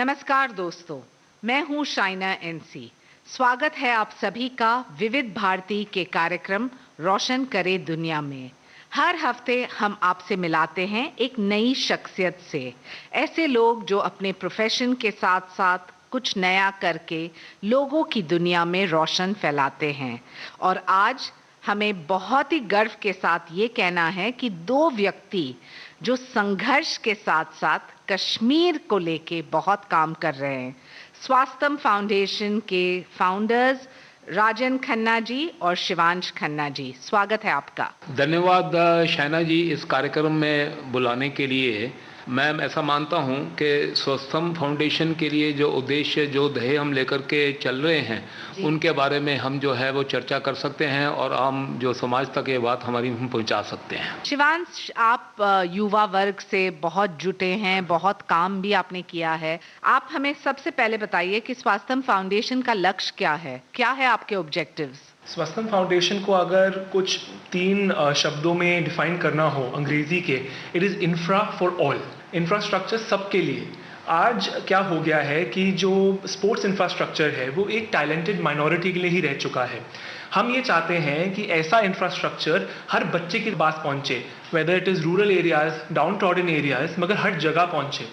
नमस्कार दोस्तों, मैं हूं शाइना एनसी। स्वागत है आप सभी का विविध भारती के कार्यक्रम रोशन करे दुनिया में। हर हफ्ते हम आपसे मिलाते हैं एक नई शख्सियत से, ऐसे लोग जो अपने प्रोफेशन के साथ साथ कुछ नया करके लोगों की दुनिया में रोशन फैलाते हैं। और आज हमें बहुत ही गर्व के साथ ये कहना है कि दो व्यक्ति जो संघर्ष के साथ साथ कश्मीर को लेके बहुत काम कर रहे हैं, स्वास्थ्यम फाउंडेशन के फाउंडर्स राजन खन्ना जी और शिवांश खन्ना जी, स्वागत है आपका। धन्यवाद शाइना जी, इस कार्यक्रम में बुलाने के लिए। मैं ऐसा मानता हूं कि स्वास्थ्यम फाउंडेशन के लिए जो उद्देश्य, जो ध्येय हम लेकर के चल रहे हैं, उनके बारे में हम जो है वो चर्चा कर सकते हैं और आम जो समाज तक ये बात हमारी हम पहुंचा सकते हैं। शिवांश, आप युवा वर्ग से बहुत जुटे हैं, बहुत काम भी आपने किया है। आप हमें सबसे पहले बताइए कि स्वास्थ्यम फाउंडेशन का लक्ष्य क्या है आपके ऑब्जेक्टिव्स? स्वास्थ्यम फाउंडेशन को अगर कुछ 3 शब्दों में डिफाइन करना हो अंग्रेजी के, it is infra for all, infrastructure सबके लिए। आज क्या हो गया है कि जो स्पोर्ट्स इंफ्रास्ट्रक्चर है वो एक टैलेंटेड माइनॉरिटी के लिए ही रह चुका है। हम ये चाहते हैं कि ऐसा इंफ्रास्ट्रक्चर हर बच्चे के पास पहुंचे, whether it is rural areas, down trodden areas, मगर हर जगह पहुंचे,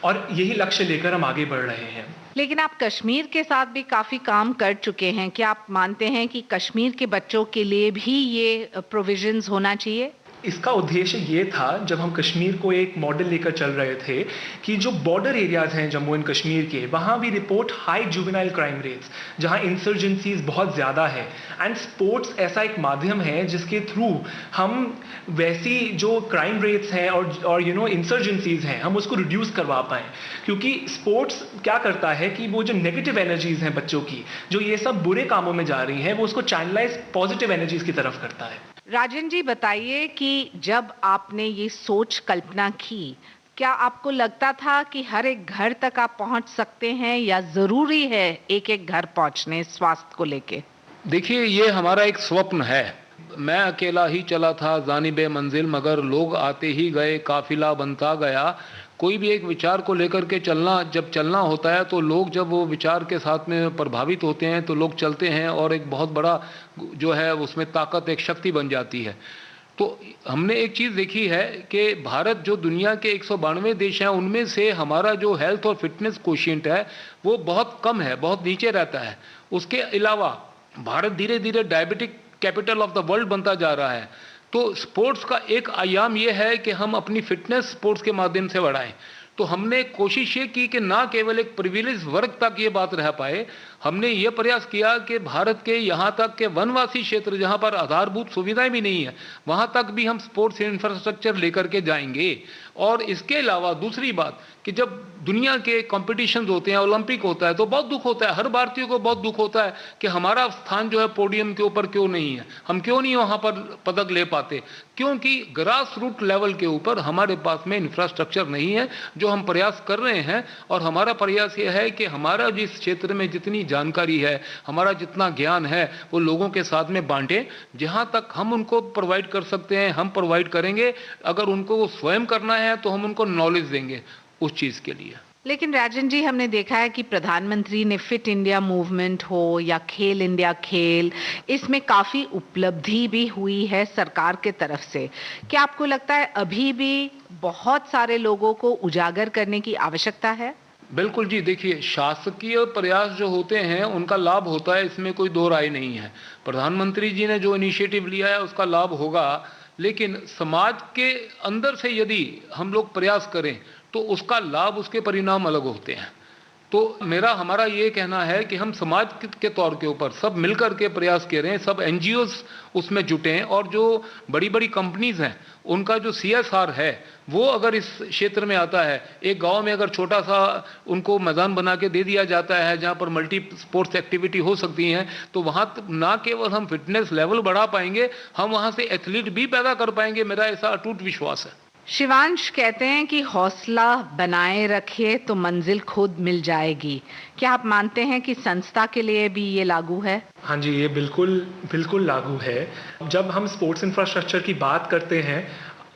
और यही लक्ष्य लेकर हम आगे बढ़ रहे हैं। लेकिन आप कश्मीर के साथ भी काफी काम कर चुके हैं। क्या आप मानते हैं कि कश्मीर के बच्चों के लिए भी ये प्रोविजंस होना चाहिए? इसका उद्देश्य ये था, जब हम कश्मीर को एक मॉडल लेकर चल रहे थे, कि जो बॉर्डर एरियाज हैं जम्मू एंड कश्मीर के, वहाँ भी report high juvenile crime rates, जहाँ इंसर्जेंसीज बहुत ज़्यादा है। एंड स्पोर्ट्स ऐसा एक माध्यम है जिसके थ्रू हम वैसी जो क्राइम रेट्स हैं और इंसर्जेंसीज हैं, हम उसको रिड्यूस करवा पाएँ। क्योंकि स्पोर्ट्स क्या करता है कि वो जो नेगेटिव एनर्जीज हैं बच्चों की, जो ये सब बुरे कामों में जा रही हैं, वो उसको चैनलाइज पॉजिटिव एनर्जीज की तरफ करता है। राजन जी, बताइए कि जब आपने ये सोच कल्पना की, क्या आपको लगता था कि हर एक घर तक आप पहुंच सकते हैं, या जरूरी है एक एक घर पहुंचने स्वास्थ्य को लेके? देखिए, ये हमारा एक स्वप्न है। मैं अकेला ही चला था जानिबे मंजिल, मगर लोग आते ही गए, काफिला बनता गया। कोई भी एक विचार को लेकर के जब चलना होता है, तो लोग जब वो विचार के साथ में प्रभावित होते हैं तो लोग चलते हैं, और एक बहुत बड़ा जो है उसमें ताकत, एक शक्ति बन जाती है। तो हमने एक चीज़ देखी है कि भारत जो दुनिया के 192 देश हैं, उनमें से हमारा जो हेल्थ और फिटनेस कोशिएंट है वो बहुत कम है, बहुत नीचे रहता है। उसके अलावा भारत धीरे धीरे diabetic capital of the world बनता जा रहा है। तो स्पोर्ट्स का एक आयाम यह है कि हम अपनी फिटनेस स्पोर्ट्स के माध्यम से बढ़ाएं। तो हमने कोशिश ये की कि ना केवल एक प्रिविलेज वर्ग तक ये बात रह पाए, हमने ये प्रयास किया कि भारत के यहाँ तक के वनवासी क्षेत्र, जहाँ पर आधारभूत सुविधाएं भी नहीं है, वहाँ तक भी हम स्पोर्ट्स इंफ्रास्ट्रक्चर लेकर के जाएंगे। और इसके अलावा दूसरी बात कि जब दुनिया के कॉम्पिटिशन्स होते हैं, ओलंपिक होता है, तो बहुत दुख होता है, हर भारतीय को बहुत दुख होता है कि हमारा स्थान जो है पोडियम के ऊपर क्यों नहीं है, हम क्यों नहीं वहाँ पर पदक ले पाते, क्योंकि ग्रास रूट लेवल के ऊपर हमारे पास में इंफ्रास्ट्रक्चर नहीं है। जो हम प्रयास कर रहे हैं, और हमारा प्रयास ये है कि हमारा जिस क्षेत्र में जितनी जानकारी है, हमारा जितना ज्ञान है, वो लोगों के साथ में बांटें। जहाँ तक हम उनको प्रोवाइड कर सकते हैं हम प्रोवाइड करेंगे, अगर उनको स्वयं करना है तो हम उनको नॉलेज देंगे उस चीज़ के लिए। लेकिन राजन जी, हमने देखा है कि प्रधानमंत्री ने फिट इंडिया मूवमेंट हो या खेल इंडिया खेल, इसमें काफी उपलब्धि भी हुई है सरकार के तरफ से। क्या आपको लगता है अभी भी बहुत सारे लोगों को उजागर करने की आवश्यकता है? बिल्कुल जी, देखिए, शासकीय प्रयास जो होते हैं उनका लाभ होता है, इसमें कोई दो राय नहीं है। प्रधानमंत्री जी ने जो इनिशिएटिव लिया है उसका लाभ होगा, लेकिन समाज के अंदर से यदि हम लोग प्रयास करें तो उसका लाभ, उसके परिणाम अलग होते हैं। तो हमारा ये कहना है कि हम समाज के तौर के ऊपर सब मिलकर के प्रयास करें, सब एनजीओज उसमें जुटें, और जो बड़ी बड़ी कंपनीज हैं उनका जो सीएसआर है वो अगर इस क्षेत्र में आता है, एक गांव में अगर छोटा सा उनको मैदान बना के दे दिया जाता है जहां पर मल्टी स्पोर्ट्स एक्टिविटी हो सकती हैं, तो वहां ना केवल हम फिटनेस लेवल बढ़ा पाएंगे, हम वहां से एथलीट भी पैदा कर पाएंगे। मेरा ऐसा अटूट विश्वास है। शिवांश कहते हैं कि हौसला बनाए रखिए तो मंजिल खुद मिल जाएगी। क्या आप मानते हैं कि संस्था के लिए भी ये लागू है? हाँ जी, ये बिल्कुल लागू है। जब हम स्पोर्ट्स इंफ्रास्ट्रक्चर की बात करते हैं,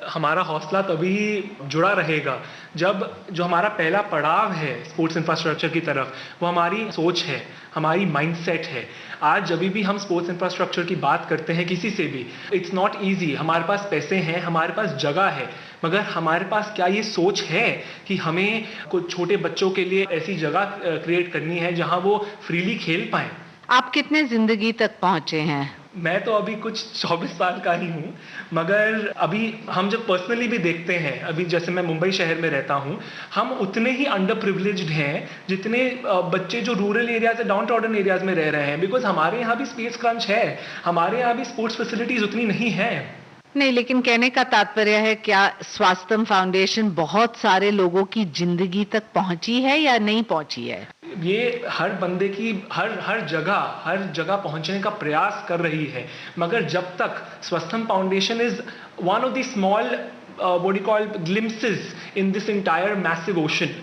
हमारा हौसला तभी जुड़ा रहेगा जब जो हमारा पहला पड़ाव है स्पोर्ट्स इंफ्रास्ट्रक्चर की तरफ, वो हमारी सोच है, हमारी माइंडसेट है। आज जब भी हम स्पोर्ट्स इंफ्रास्ट्रक्चर की बात करते हैं किसी से भी, इट्स नॉट ईजी। हमारे पास पैसे हैं, हमारे पास जगह है, मगर हमारे पास क्या ये सोच है कि हमें कुछ छोटे बच्चों के लिए ऐसी जगह क्रिएट करनी है जहां वो फ्रीली खेल पाएं। आप कितने जिंदगी तक पहुंचे हैं? मैं तो अभी कुछ 24 साल का ही हूँ, मगर अभी हम जब पर्सनली भी देखते हैं, अभी जैसे मैं मुंबई शहर में रहता हूँ, हम उतने ही अंडर प्रिविलेज्ड हैं जितने बच्चे जो रूरल एरियाज या डाउन टाउन एरियाज में रह रहे हैं, बिकॉज हमारे यहाँ भी स्पेस क्रंच है, हमारे यहाँ भी स्पोर्ट्स फैसिलिटीज उतनी नहीं है। नहीं, लेकिन कहने का तात्पर्य है क्या स्वास्थ्यम फाउंडेशन बहुत सारे लोगों की जिंदगी तक पहुंची है या नहीं पहुंची है? ये हर बंदे की हर जगह पहुंचने का प्रयास कर रही है, मगर जब तक Swasthyam foundation is one of the small what you call glimpses in this entire massive ocean.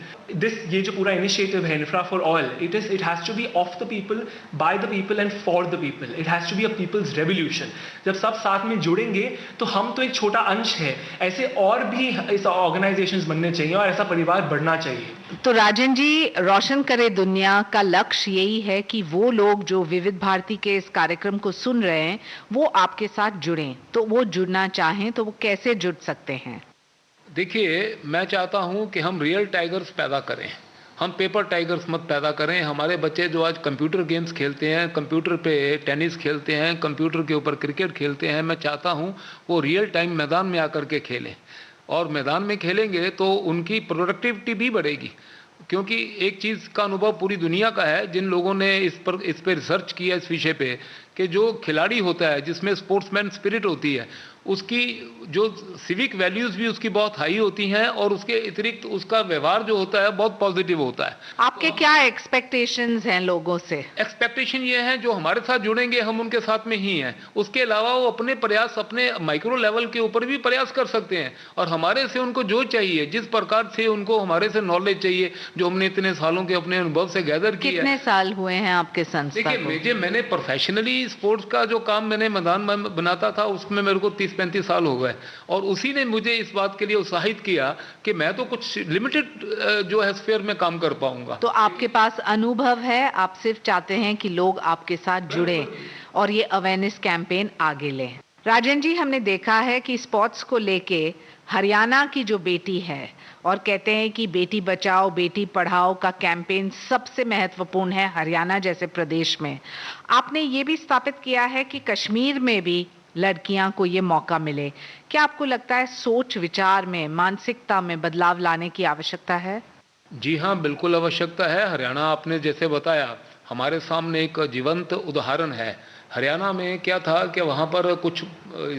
ये जो पूरा इनिशिएटिव है infra for all, it has to be of the people, by the people and for the people. It has to be a people's revolution. जब सब साथ में जुड़ेंगे तो हम तो एक छोटा अंश है, ऐसे और भी इस ऑर्गेनाइजेशंस बनने चाहिए और ऐसा परिवार बढ़ना चाहिए। तो राजन जी, रोशन करे दुनिया का लक्ष्य यही है कि वो लोग जो विविध भारती के इस कार्यक्रम को सुन रहे हैं वो आपके साथ जुड़ें। तो वो जुड़ना चाहें तो वो कैसे जुड़ सकते हैं? देखिए, मैं चाहता हूं कि हम रियल टाइगर्स पैदा करें, हम पेपर टाइगर्स मत पैदा करें। हमारे बच्चे जो आज कंप्यूटर गेम्स खेलते हैं, कंप्यूटर पे टेनिस खेलते हैं, कंप्यूटर के ऊपर क्रिकेट खेलते हैं, मैं चाहता हूं वो रियल टाइम मैदान में आकर के खेलें। और मैदान में खेलेंगे तो उनकी प्रोडक्टिविटी भी बढ़ेगी, क्योंकि एक चीज़ का अनुभव पूरी दुनिया का है, जिन लोगों ने इस पे रिसर्च किया इस विषय पे, कि जो खिलाड़ी होता है जिसमें स्पोर्ट्समैन स्पिरिट होती है, उसकी जो सिविक वैल्यूज़ भी उसकी बहुत हाई होती हैं और उसके अतिरिक्त उसका व्यवहार जो होता है बहुत पॉजिटिव होता है। आपके क्या एक्सपेक्टेशंस हैं लोगों से? एक्सपेक्टेशन ये है, जो हमारे साथ जुड़ेंगे हम उनके साथ में ही हैं। उसके अलावा वो अपने प्रयास अपने माइक्रो लेवल के ऊपर भी प्रयास कर सकते हैं, और हमारे से उनको जो चाहिए, जिस प्रकार से उनको हमारे से नॉलेज चाहिए जो हमने इतने सालों के अपने अनुभव से गैदर किया। कितने साल हुए हैं आपके संस्था को? देखिए, मैंने प्रोफेशनली स्पोर्ट्स का जो काम मैंने मैदान में बनाता था उसमें मेरे को 30-35 साल हो गए, और उसी ने मुझे इस बात के लिए उत्साहित किया कि मैं तो कुछ लिमिटेड जो है स्फीयर में काम कर पाऊंगा। तो आपके पास अनुभव है, आप सिर्फ चाहते हैं कि लोग आपके साथ जुड़े और ये अवेयरनेस कैंपेन आगे लें। राजन जी, हमने देखा है कि स्पोर्ट्स को लेके हरियाणा की जो बेटी है, और कहते हैं कि बेटी बचाओ बेटी पढ़ाओ का कैंपेन सबसे महत्वपूर्ण है हरियाणा जैसे प्रदेश में। आपने ये भी स्थापित किया है कि कश्मीर में भी लड़कियां को ये मौका मिले। क्या आपको लगता है सोच विचार में, मानसिकता में बदलाव लाने की आवश्यकता है? जी हाँ, बिल्कुल आवश्यकता है। हरियाणा आपने जैसे बताया हमारे सामने एक जीवंत उदाहरण है। हरियाणा में क्या था कि वहाँ पर कुछ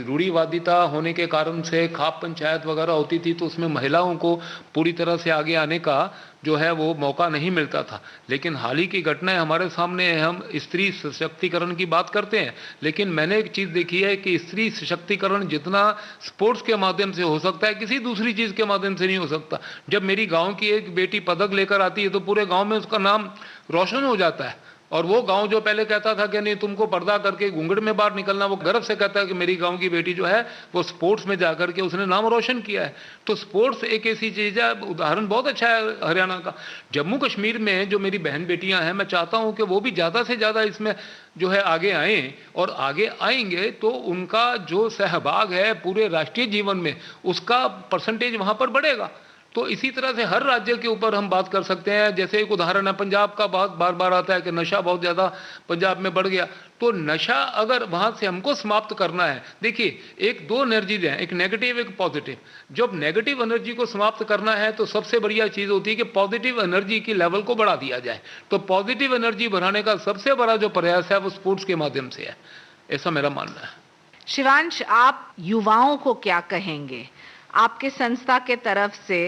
रूढ़िवादिता होने के कारण से खाप पंचायत वगैरह होती थी, तो उसमें महिलाओं को पूरी तरह से आगे आने का जो है वो मौका नहीं मिलता था। लेकिन हाल ही की घटनाएं हमारे सामने है। हम स्त्री सशक्तिकरण की बात करते हैं, लेकिन मैंने एक चीज़ देखी है कि स्त्री सशक्तिकरण जितना स्पोर्ट्स के माध्यम से हो सकता है, किसी दूसरी चीज़ के माध्यम से नहीं हो सकता। जब मेरी गाँव की एक बेटी पदक लेकर आती है तो पूरे गाँव में उसका नाम रोशन हो जाता है, और वो गांव जो पहले कहता था कि नहीं तुमको पर्दा करके घूंघट में बाहर निकलना, वो गर्व से कहता है कि मेरी गांव की बेटी जो है वो स्पोर्ट्स में जाकर के उसने नाम रोशन किया है। तो स्पोर्ट्स एक ऐसी चीज़ है, उदाहरण बहुत अच्छा है हरियाणा का। जम्मू कश्मीर में जो मेरी बहन बेटियां हैं, मैं चाहता हूं कि वो भी ज़्यादा से ज़्यादा इसमें जो है आगे आएँ, और आगे आएंगे तो उनका जो सहभाग है पूरे राष्ट्रीय जीवन में उसका परसेंटेज वहाँ पर बढ़ेगा। तो इसी तरह से हर राज्य के ऊपर हम बात कर सकते हैं। जैसे एक उदाहरण है, पंजाब का बात बार बार आता है कि नशा बहुत ज़्यादा पंजाब में बढ़ गया। तो नशा अगर वहाँ से हमको समाप्त करना है, देखिए एक दो एनर्जीज हैं, एक नेगेटिव एक पॉजिटिव। जब नेगेटिव एनर्जी को समाप्त करना है तो सबसे बढ़िया चीज़ होती है कि पॉजिटिव एनर्जी की लेवल को बढ़ा दिया जाए। तो पॉजिटिव एनर्जी बढ़ाने का सबसे बड़ा जो प्रयास है वो स्पोर्ट्स के माध्यम से है, ऐसा मेरा मानना है। शिवांश, आप युवाओं को क्या कहेंगे? आपके संस्था के तरफ से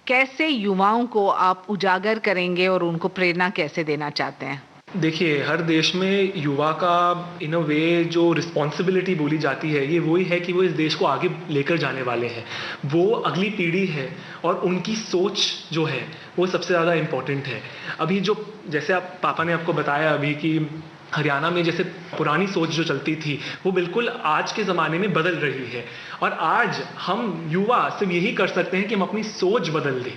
कैसे युवाओं को आप उजागर करेंगे और उनको प्रेरणा कैसे देना चाहते हैं? देखिए, हर देश में युवा का इन अ वे जो रिस्पॉन्सिबिलिटी बोली जाती है, ये वही है कि वो इस देश को आगे लेकर जाने वाले हैं। वो अगली पीढ़ी है और उनकी सोच जो है वो सबसे ज़्यादा इम्पोर्टेंट है। अभी जो जैसे आप पापा ने आपको बताया अभी कि हरियाणा में जैसे पुरानी सोच जो चलती थी वो बिल्कुल आज के ज़माने में बदल रही है, और आज हम युवा सिर्फ यही कर सकते हैं कि हम अपनी सोच बदल दें।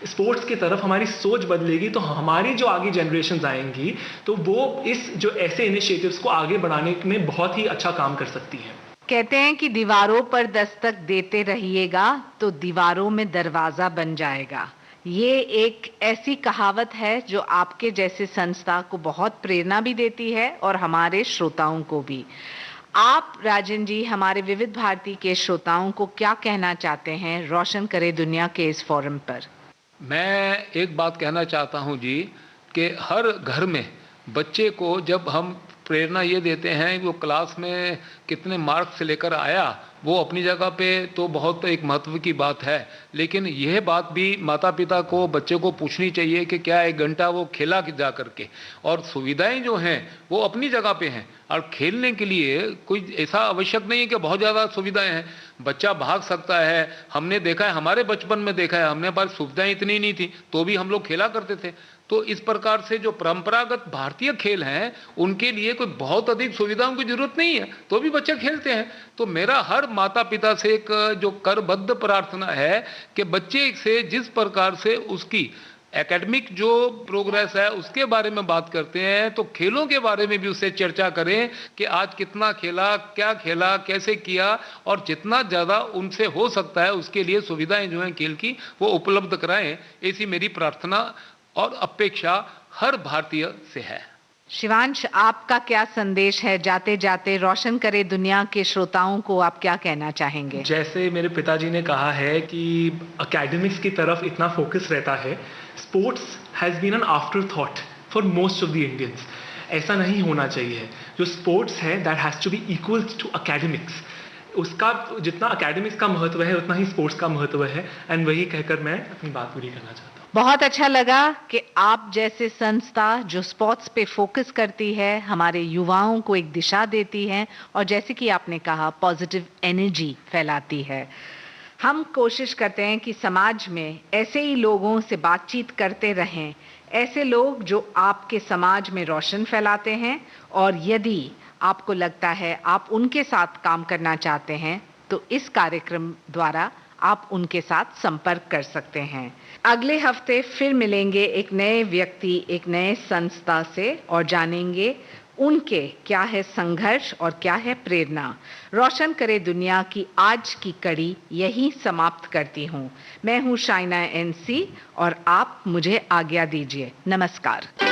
स्पोर्ट्स की तरफ हमारी सोच बदलेगी तो हमारी जो आगे जनरेशन्स आएंगी तो वो इस जो ऐसे इनिशिएटिव्स को आगे बढ़ाने में बहुत ही अच्छा काम कर सकती हैं। कहते हैं कि दीवारों पर दस्तक देते रहिएगा तो दीवारों में दरवाजा बन जाएगा। ये एक ऐसी कहावत है जो आपके जैसे संस्था को बहुत प्रेरणा भी देती है और हमारे श्रोताओं को भी। आप राजन जी हमारे विविध भारती के श्रोताओं को क्या कहना चाहते हैं रोशन करे दुनिया के इस फोरम पर? मैं एक बात कहना चाहता हूं जी कि हर घर में बच्चे को जब हम प्रेरणा ये देते हैं कि वो क्लास में कितने मार्क्स लेकर आया, वो अपनी जगह पे तो बहुत एक महत्व की बात है, लेकिन यह बात भी माता पिता को बच्चे को पूछनी चाहिए कि क्या 1 घंटा वो खेला जा करके, और सुविधाएं जो हैं वो अपनी जगह पे हैं। और खेलने के लिए कोई ऐसा आवश्यक नहीं है कि बहुत ज़्यादा सुविधाएं हैं, बच्चा भाग सकता है। हमने देखा है, हमारे बचपन में देखा है, हमने पास सुविधाएं इतनी नहीं थी तो भी हम लोग खेला करते थे। तो इस प्रकार से जो परंपरागत भारतीय खेल हैं उनके लिए कोई बहुत अधिक सुविधाओं की जरूरत नहीं है, तो भी बच्चे खेलते हैं। तो मेरा हर माता पिता से एक जो करबद्ध प्रार्थना है कि बच्चे से जिस प्रकार से उसकी एकेडमिक जो प्रोग्रेस है उसके बारे में बात करते हैं, तो खेलों के बारे में भी उससे चर्चा करें कि आज कितना खेला, क्या खेला, कैसे किया, और जितना ज़्यादा उनसे हो सकता है उसके लिए सुविधाएं जो हैं खेल की वो उपलब्ध कराएं। ऐसी मेरी प्रार्थना और अपेक्षा हर भारतीय से है। शिवांश, आपका क्या संदेश है जाते जाते रोशन करे दुनिया के श्रोताओं को, आप क्या कहना चाहेंगे? जैसे मेरे पिताजी ने कहा है कि एकेडमिक्स की तरफ इतना फोकस रहता है, sports has been an after thought for most of the Indians. ऐसा नहीं होना चाहिए। जो स्पोर्ट्स है that has to be equal to academics. उसका जितना एकेडमिक्स का महत्व है उतना ही स्पोर्ट्स का महत्व है, एंड वही कहकर मैं अपनी बात पूरी करना चाहता हूँ। बहुत अच्छा लगा कि आप जैसे संस्था जो स्पोर्ट्स पे फोकस करती है, हमारे युवाओं को एक दिशा देती है और जैसे कि आपने कहा पॉजिटिव एनर्जी फैलाती है। हम कोशिश करते हैं कि समाज में ऐसे ही लोगों से बातचीत करते रहें, ऐसे लोग जो आपके समाज में रोशन फैलाते हैं, और यदि आपको लगता है आप उनके साथ काम करना चाहते हैं तो इस कार्यक्रम द्वारा आप उनके साथ संपर्क कर सकते हैं। अगले हफ्ते फिर मिलेंगे एक नए व्यक्ति, एक नए संस्था से, और जानेंगे उनके क्या है संघर्ष और क्या है प्रेरणा। रोशन करे दुनिया की आज की कड़ी यही समाप्त करती हूँ। मैं हूँ शाइना एनसी और आप मुझे आज्ञा दीजिए। नमस्कार।